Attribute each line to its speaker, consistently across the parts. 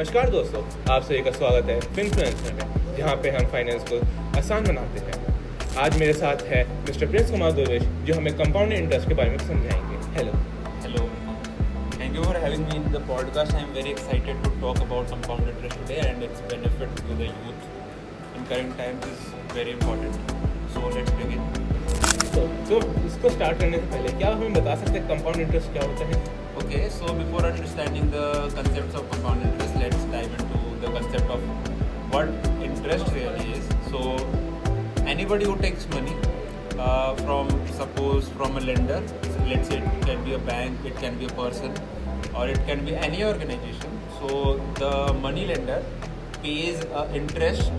Speaker 1: नमस्कार दोस्तों, आप सभी का स्वागत है फिनफ्लुएंसर में, जहाँ पे हम फाइनेंस को आसान बनाते हैं। आज मेरे साथ है मिस्टर प्रिंस कुमार दुर्वेश, जो हमें कंपाउंड इंटरेस्ट के बारे में समझाएंगे। Hello.
Speaker 2: Hello. Thank you for having me in the podcast. I am very excited to talk about compound interest today and its benefit to the youth in current times is very important. So let's begin.
Speaker 1: तो इसको start करने से पहले क्या हमें बता सकते हैं कंपाउंड इंटरेस्ट क्या होता है?
Speaker 2: Okay, so before understanding the concepts of compound interest, let's dive into the concept of what interest really is. So anybody who takes money from a lender, let's say it can be a bank, it can be a person, or it can be any organization. So the money lender pays interest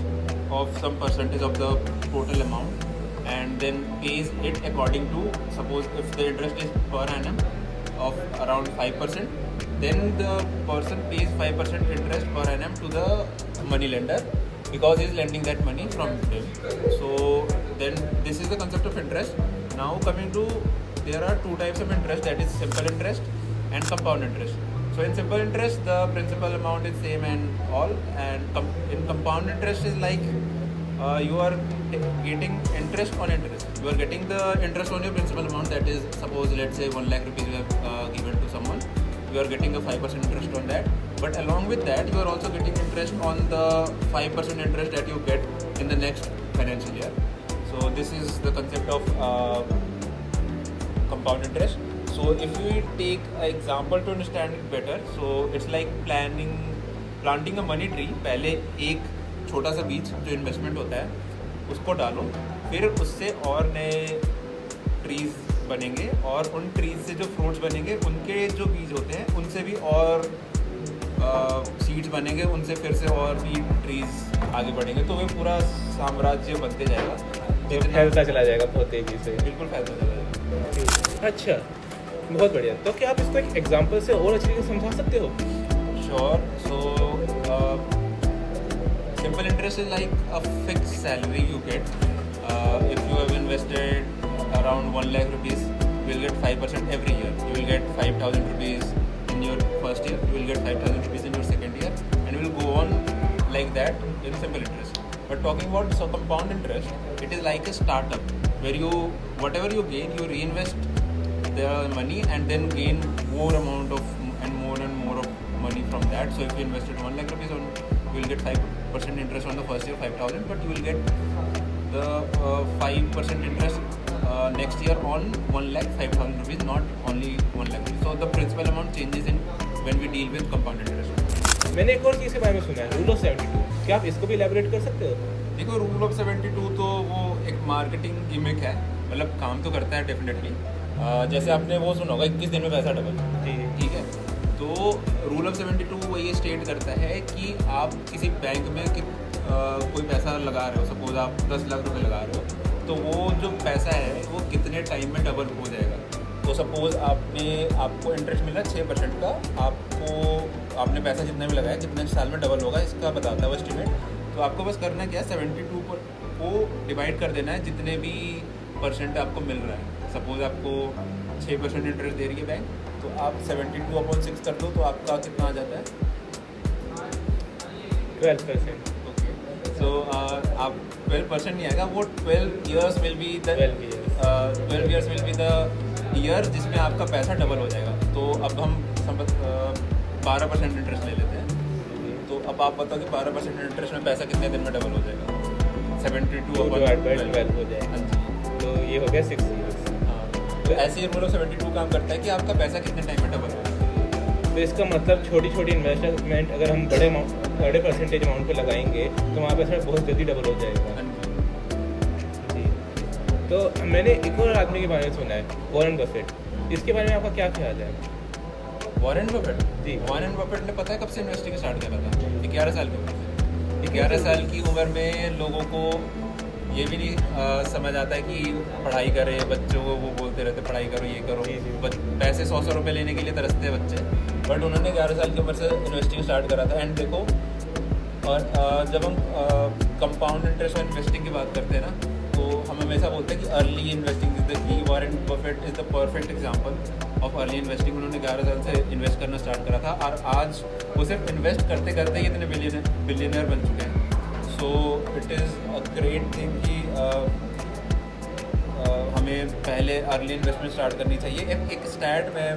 Speaker 2: of some percentage of the total amount and then pays it according to, suppose if the interest is per annum of around 5%, then the person pays 5% interest per annum to the money lender because he is lending that money from him. So then this is the concept of interest. Now coming to, there are two types of interest, that is simple interest and compound interest. So in simple interest the principal amount is same and all, and in compound interest is like you are getting interest on interest. You are getting the interest on your principal amount, that is, suppose let's say 1 lakh rupees you have given to someone, you are getting a 5% interest on that, but along with that you are also getting interest on the 5% interest that you get in the next financial year. So this is the concept of compound interest. So if we take an example to understand it better, so it's like planting a money tree. पहले एक छोटा सा बीज जो investment होता है उसको डालो, फिर उससे और नए ट्रीज बनेंगे और उन ट्रीज से जो फ्रूट्स बनेंगे उनके जो बीज होते हैं उनसे भी और सीड्स बनेंगे, उनसे फिर से और भी ट्रीज आगे बढ़ेंगे, तो वो पूरा साम्राज्य बनते जाएगा,
Speaker 1: फैलता चला जाएगा बहुत तेजी से।
Speaker 2: बिल्कुल फैलता चला जाएगा।
Speaker 1: अच्छा, बहुत बढ़िया। तो क्या आप इसको एक एग्जांपल से और अच्छी तरीके से समझा सकते हो?
Speaker 2: Sure. So simple interest is like a fixed salary you get. If you have invested around 1 lakh rupees, you will get 5% every year. You will get 5,000 rupees in your first year, you will get 5,000 rupees in your second year, and you will go on like that in simple interest. But talking about compound interest, it is like a startup where whatever you gain, you reinvest the money and then gain more amount of and more of money from that. So if you invested 1 lakh rupees, you will get 5% interest on the first year, 5,000, but you will get the 5% interest next year on 1 lakh 5,000 rupees, not only 1 lakh rupees. So the principal amount changes in when we deal with compound interest.
Speaker 1: मैंने एक और चीज़ के बारे में सुना है, rule of 72। क्या आप इसको भी इलैबोरेट कर सकते हो?
Speaker 2: देखो, रूल ऑफ 72 तो वो एक मार्केटिंग गिमिक है, मतलब काम तो करता है डेफिनेटली। जैसे आपने वो सुना होगा 21 दिन में पैसा डबल, ठीक है। तो रूल ऑफ 72 वो ये स्टेट करता है कि आप किसी बैंक में कोई पैसा लगा रहे हो, सपोज आप 10 लाख रुपए लगा रहे हो, तो वो जो पैसा है वो कितने टाइम में डबल हो जाएगा। तो सपोज आपको इंटरेस्ट मिला 6% का, आपने पैसा जितना भी लगाया कितने साल में डबल होगा इसका बताता है वो एस्टिमेट। तो आपको बस करना क्या है, 72 को डिवाइड कर देना है जितने भी परसेंट आपको मिल रहा है। सपोज आपको 6% इंटरेस्ट दे रही है बैंक, तो आप 72/6 कर दो, तो आपका कितना आ जाता है?
Speaker 1: 12%।
Speaker 2: ओके, सो आप 12% नहीं आएगा, वो 12 years will be the year जिसमें आपका पैसा डबल हो जाएगा। तो अब हम 12% इंटरेस्ट ले लेते हैं, तो अब आप बताओ कि 12% इंटरेस्ट में पैसा कितने दिन में डबल हो जाएगा? 72/12
Speaker 1: हो जाएगा।
Speaker 2: हाँ जी,
Speaker 1: तो ये हो गया 6 years।
Speaker 2: तो ऐसे ही रूल ऑफ 72 काम करता है कि आपका पैसा कितने टाइम में डबल होगा।
Speaker 1: तो इसका मतलब छोटी छोटी इन्वेस्टमेंट अगर हम बड़े परसेंटेज अमाउंट पे लगाएंगे तो हमारा पैसा बहुत जल्दी डबल हो जाएगा। जी। तो मैंने एक और आदमी के बारे में सुना है, वॉरेन बफेट। इसके बारे में आपका क्या ख्याल है?
Speaker 2: Warren Buffett?
Speaker 1: जी।
Speaker 2: वॉरेन बफेट ने पता है कब से इन्वेस्टिंग स्टार्ट करा था? 11 साल की उम्र से। 11 साल की उम्र में लोगों को ये भी नहीं समझ आता है कि पढ़ाई करें, बच्चों को वो बोलते रहते पढ़ाई करो, ये करो, पैसे 100 रुपये लेने के लिए तरसते हैं बच्चे, बट उन्होंने 11 साल की उम्र से इन्वेस्टिंग स्टार्ट करा था। एंड देखो, और जब हम कंपाउंड इंटरेस्ट और इन्वेस्टिंग की बात करते हैं ना, तो हम हमेशा बोलते हैं कि early investing is the key. Warren Buffett is the perfect example of early investing. उन्होंने 11 साल से इन्वेस्ट करना स्टार्ट करा था और आज वो सिर्फ इन्वेस्ट करते करते ही इतने बिलियनर बन चुके हैं. So it is a great thing कि हमें पहले अर्ली इन्वेस्टमेंट स्टार्ट करनी चाहिए. एक स्टैट मैं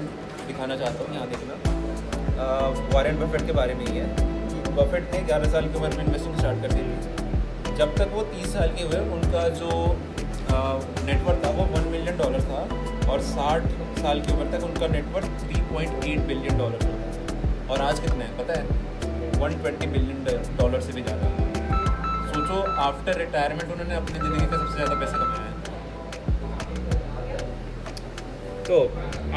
Speaker 2: दिखाना चाहता हूँ, यहाँ देखना. वॉरेन बफेट के बारे में ही है कि बफेट ने 11 साल की उम्र में इन्वेस्टिंग स्टार्ट कर दी थी. जब तक वो 30 साल के हुए उनका जो नेटवर्थ था वो $1 मिलियन था, और 60 साल की उम्र तक उनका नेटवर्थ $3.8 बिलियन था. और आज कितना है पता है? $120 बिलियन से भी ज़्यादा. सोचो आफ्टर रिटायरमेंट उन्होंने अपनी ज़िंदगी का सबसे ज़्यादा पैसा कमाया है.
Speaker 1: तो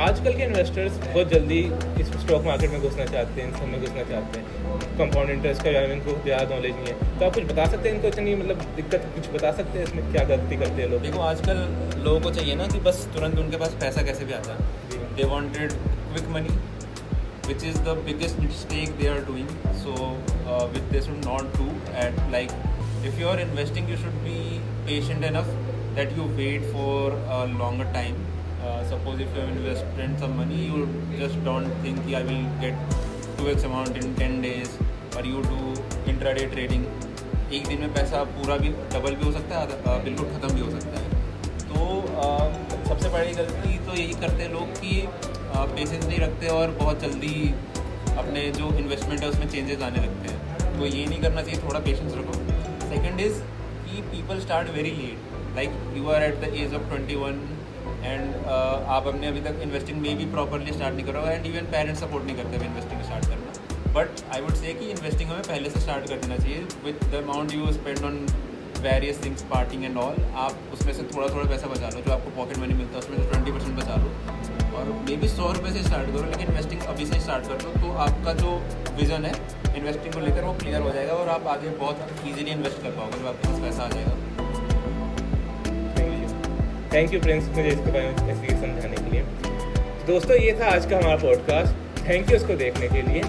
Speaker 1: आजकल के इन्वेस्टर्स बहुत जल्दी इस स्टॉक मार्केट में घुसना चाहते हैं, इन सब में घुसना चाहते हैं. कंपाउंड इंटरेस्ट का बारे में इनको ज़्यादा नॉलेज नहीं है. तो आप कुछ बता सकते हैं इनको, इतनी मतलब दिक्कत कुछ बता सकते हैं इसमें क्या गलती करते हैं लोग?
Speaker 2: देखो आजकल लोगों को चाहिए ना कि बस तुरंत उनके पास पैसा कैसे भी आता है. They wanted quick money, which is the biggest mistake they are doing. So which they should not do. And like if you are investing, you should be patient enough that you wait for a longer time. Suppose if you have invested some money, you just don't think I will get 2x amount in 10 days, or you do intraday trading. एक दिन में पैसा पूरा भी double भी हो सकता है, बिल्कुल ख़त्म भी हो सकता है. तो सबसे बड़ी गलती तो यही करते हैं लोग कि पेशेंस नहीं रखते और बहुत जल्दी अपने जो इन्वेस्टमेंट है उसमें चेंजेस आने लगते हैं. तो ये नहीं करना चाहिए, थोड़ा पेशेंस रखो. सेकंड इज़ कि people start very late. Like you are at the age of 21 and आप अपने अभी तक इन्वेस्टिंग में भी प्रॉपरली स्टार्ट नहीं करो, एंड इवन पेरेंट्स सपोर्ट नहीं करते इन्वेस्टिंग स्टार्ट करना. बट आई वुड से कि इन्वेस्टिंग हमें पहले से स्टार्ट कर देना चाहिए. With the amount you spend on various things, partying and all, आप उसमें से थोड़ा थोड़ा पैसा बचा लो. जो आपको पॉकेट मनी मिलता है उसमें से 20% बचा लो, और मे बी 100 रुपये से स्टार्ट करो, लेकिन इन्वेस्टिंग अभी से स्टार्ट कर दो. तो आपका जो विज़न है इन्वेस्टिंग को लेकर वो क्लियर हो जाएगा, और आप आगे बहुत ईजिली इन्वेस्ट कर पाओगे जब आपके पास पैसा आ जाएगा.
Speaker 1: थैंक यू प्रिंस मुझे इसके बारे में ऐसे समझाने के लिए. दोस्तों ये था आज का हमारा पॉडकास्ट. थैंक यू इसको देखने के लिए.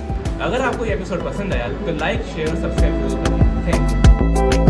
Speaker 1: अगर आपको ये एपिसोड पसंद आया तो लाइक शेयर और सब्सक्राइब जरूर करें. Thank you.